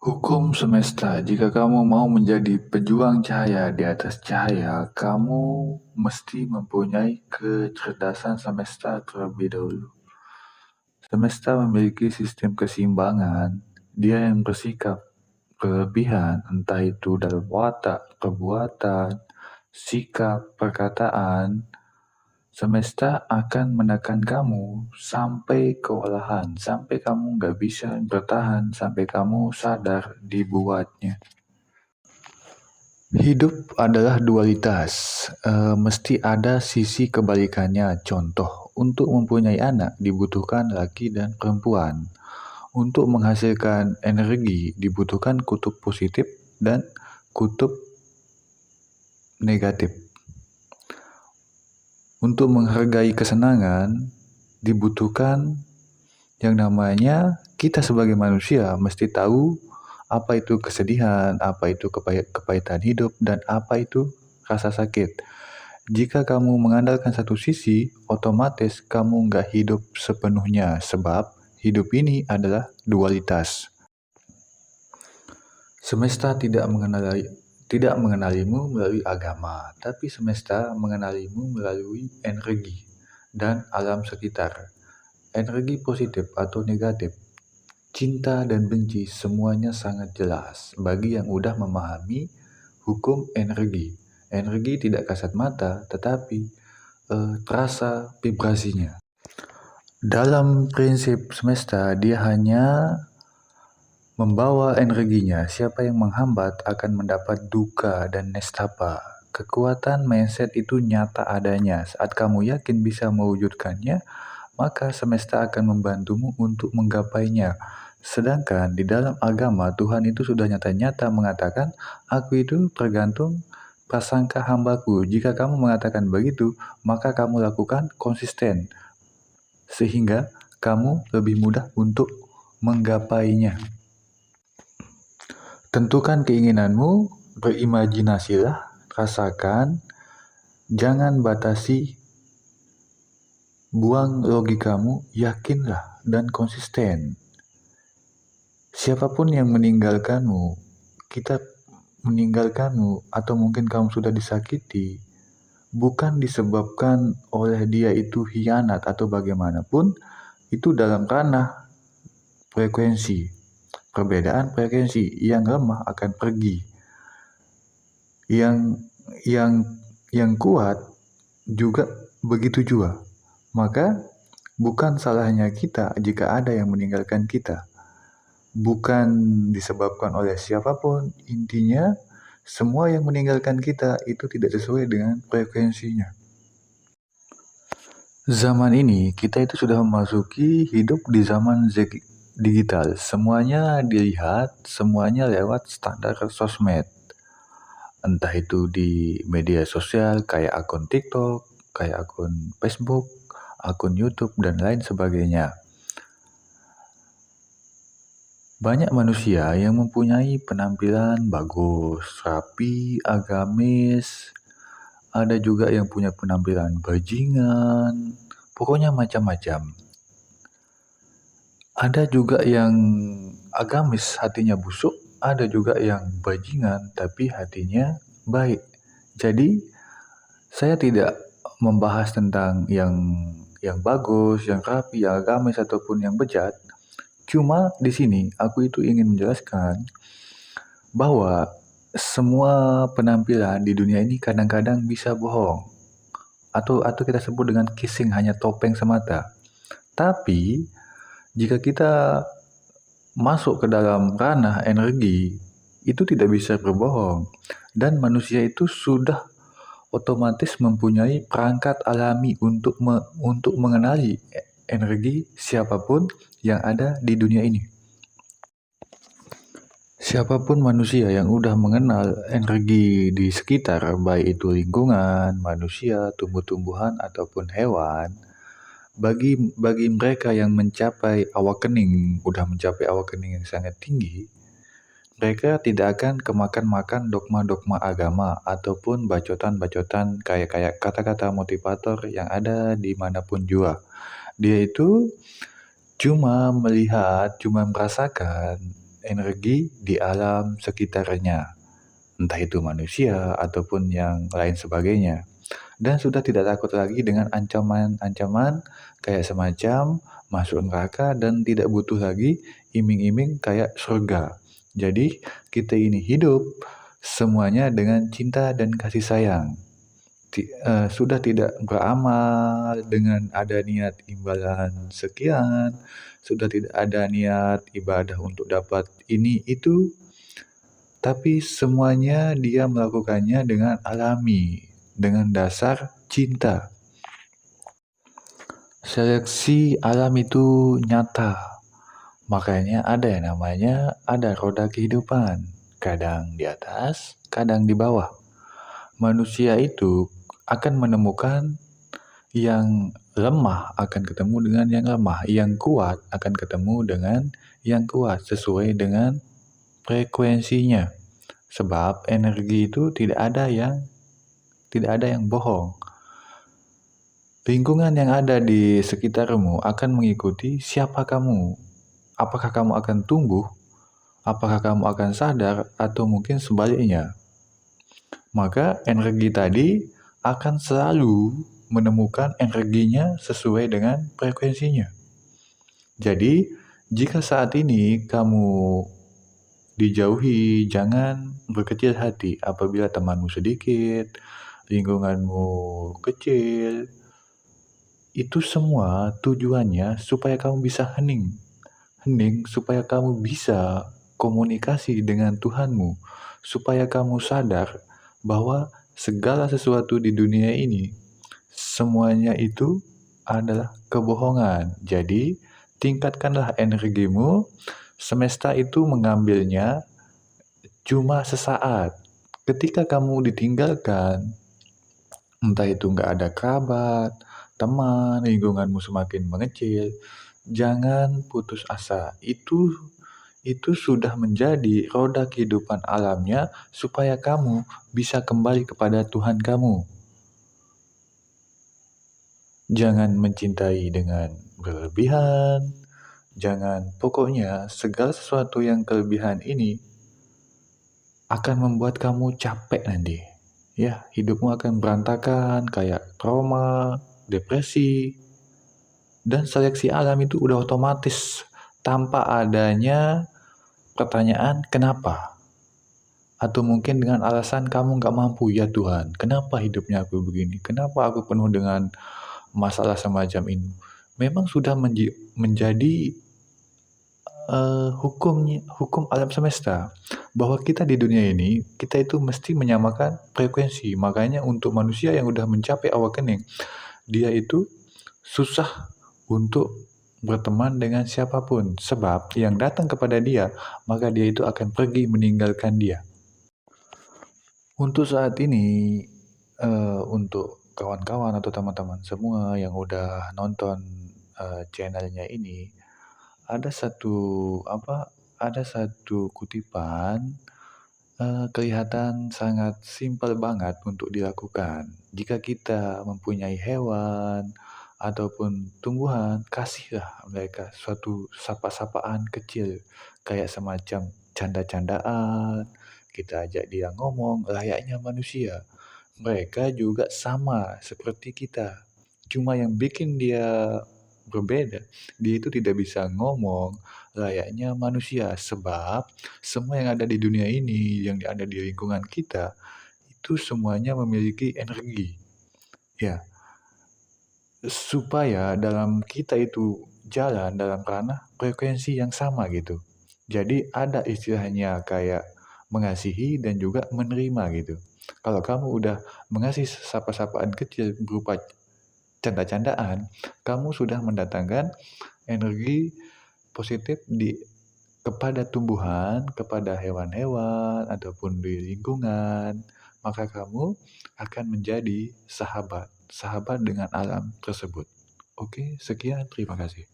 Hukum semesta, jika kamu mau menjadi pejuang cahaya di atas cahaya, kamu mesti mempunyai kecerdasan semesta terlebih dahulu. Semesta memiliki sistem keseimbangan, dia yang bersikap berlebihan, entah itu dalam watak, perbuatan, sikap, perkataan. Semesta akan menekan kamu sampai kewalahan, sampai kamu nggak bisa bertahan, sampai kamu sadar dibuatnya. Hidup adalah dualitas, mesti ada sisi kebalikannya. Contoh, untuk mempunyai anak dibutuhkan laki dan perempuan. Untuk menghasilkan energi dibutuhkan kutub positif dan kutub negatif. Untuk menghargai kesenangan dibutuhkan yang namanya kita sebagai manusia mesti tahu apa itu kesedihan, apa itu kepahitan hidup, dan apa itu rasa sakit. Jika kamu mengandalkan satu sisi, otomatis kamu nggak hidup sepenuhnya, sebab hidup ini adalah dualitas. Semesta tidak mengenalimu melalui agama, tapi semesta mengenalimu melalui energi dan alam sekitar. Energi positif atau negatif, cinta dan benci, semuanya sangat jelas bagi yang udah memahami hukum energi. Energi tidak kasat mata, tetapi terasa vibrasinya. Dalam prinsip semesta, dia hanya membawa energinya. Siapa yang menghambat akan mendapat duka dan nestapa. Kekuatan mindset itu nyata adanya. Saat kamu yakin bisa mewujudkannya, maka semesta akan membantumu untuk menggapainya. Sedangkan di dalam agama, Tuhan itu sudah nyata-nyata mengatakan, aku itu tergantung prasangka hambaku. Jika kamu mengatakan begitu, maka kamu lakukan konsisten, sehingga kamu lebih mudah untuk menggapainya. Tentukan keinginanmu, berimajinasilah, rasakan, jangan batasi, buang logikamu, yakinlah dan konsisten. Siapapun yang meninggalkanmu, kita meninggalkanmu, atau mungkin kamu sudah disakiti, bukan disebabkan oleh dia itu hianat atau bagaimanapun, itu dalam ranah frekuensi. Perbedaan frekuensi, yang lemah akan pergi. Yang kuat juga begitu juga. Maka bukan salahnya kita jika ada yang meninggalkan kita. Bukan disebabkan oleh siapapun, intinya semua yang meninggalkan kita itu tidak sesuai dengan frekuensinya. Zaman ini kita itu sudah memasuki hidup di zaman digital. Semuanya dilihat, semuanya lewat standar sosmed. Entah itu di media sosial kayak akun TikTok, kayak akun Facebook, akun YouTube, dan lain sebagainya. Banyak manusia yang mempunyai penampilan bagus, rapi, agamis. Ada juga yang punya penampilan bajingan, pokoknya macam-macam. Ada juga yang agamis hatinya busuk, ada juga yang bajingan tapi hatinya baik. Jadi saya tidak membahas tentang yang bagus, yang rapi, yang agamis ataupun yang bejat. Cuma di sini aku itu ingin menjelaskan bahwa semua penampilan di dunia ini kadang-kadang bisa bohong. Atau kita sebut dengan kissing, hanya topeng semata. Tapi jika kita masuk ke dalam ranah energi, itu tidak bisa berbohong. Dan manusia itu sudah otomatis mempunyai perangkat alami untuk mengenali energi siapapun yang ada di dunia ini. Siapapun manusia yang udah mengenal energi di sekitar, baik itu lingkungan, manusia, tumbuh-tumbuhan, ataupun hewan, bagi mereka yang mencapai awakening, udah mencapai awakening yang sangat tinggi, mereka tidak akan kemakan-makan dogma-dogma agama ataupun bacotan-bacotan kayak kata-kata motivator yang ada dimanapun juga. Dia itu cuma melihat, cuma merasakan energi di alam sekitarnya, entah itu manusia ataupun yang lain sebagainya. Dan sudah tidak takut lagi dengan ancaman-ancaman kayak semacam masuk neraka dan tidak butuh lagi iming-iming kayak surga. Jadi kita ini hidup semuanya dengan cinta dan kasih sayang. Sudah tidak beramal dengan ada niat imbalan sekian, sudah tidak ada niat ibadah untuk dapat ini itu, tapi semuanya dia melakukannya dengan alami, dengan dasar cinta. Seleksi alam itu nyata, makanya ada yang namanya ada roda kehidupan, kadang di atas, kadang di bawah. Manusia itu akan menemukan yang lemah akan ketemu dengan yang lemah, yang kuat akan ketemu dengan yang kuat sesuai dengan frekuensinya. Sebab energi itu tidak ada yang bohong. Lingkungan yang ada di sekitarmu akan mengikuti siapa kamu. Apakah kamu akan tumbuh? Apakah kamu akan sadar atau mungkin sebaliknya? Maka energi tadi akan selalu menemukan energinya sesuai dengan frekuensinya. Jadi, jika saat ini kamu dijauhi, jangan berkecil hati apabila temanmu sedikit, lingkunganmu kecil. Itu semua tujuannya supaya kamu bisa hening. Hening supaya kamu bisa komunikasi dengan Tuhanmu. Supaya kamu sadar bahwa segala sesuatu di dunia ini, semuanya itu adalah kebohongan. Jadi, tingkatkanlah energimu. Semesta itu mengambilnya cuma sesaat. Ketika kamu ditinggalkan, entah itu nggak ada kerabat, teman, lingkunganmu semakin mengecil, jangan putus asa. Itu sudah menjadi roda kehidupan alamnya supaya kamu bisa kembali kepada Tuhan kamu. Jangan mencintai dengan berlebihan, pokoknya segala sesuatu yang kelebihan ini akan membuat kamu capek nanti. Ya, hidupmu akan berantakan kayak trauma, depresi, dan seleksi alam itu udah otomatis tanpa adanya pertanyaan kenapa. Atau mungkin dengan alasan kamu nggak mampu, ya Tuhan, kenapa hidupnya aku begini? Kenapa aku penuh dengan masalah semacam ini? Memang sudah menjadi hukum alam semesta bahwa kita di dunia ini kita itu mesti menyamakan frekuensi. Makanya untuk manusia yang udah mencapai awakening, dia itu susah untuk berteman dengan siapapun sebab yang datang kepada dia maka dia itu akan pergi meninggalkan dia. Untuk saat ini untuk kawan-kawan atau teman-teman semua yang udah nonton channelnya ini, ada satu kutipan kelihatan sangat simpel banget untuk dilakukan. Jika kita mempunyai hewan ataupun tumbuhan, kasihlah mereka suatu sapa-sapaan kecil kayak semacam canda-candaan. Kita ajak dia ngomong layaknya manusia. Mereka juga sama seperti kita. Cuma yang bikin dia berbeda, dia itu tidak bisa ngomong layaknya manusia sebab semua yang ada di dunia ini, yang ada di lingkungan kita, itu semuanya memiliki energi. Ya, supaya dalam kita itu jalan dalam ranah frekuensi yang sama gitu. Jadi ada istilahnya kayak mengasihi dan juga menerima gitu. Kalau kamu udah mengasih sapa-sapaan kecil berupa canda-candaan, kamu sudah mendatangkan energi positif kepada tumbuhan, kepada hewan-hewan, ataupun di lingkungan, maka kamu akan menjadi sahabat dengan alam tersebut. Oke, sekian, terima kasih.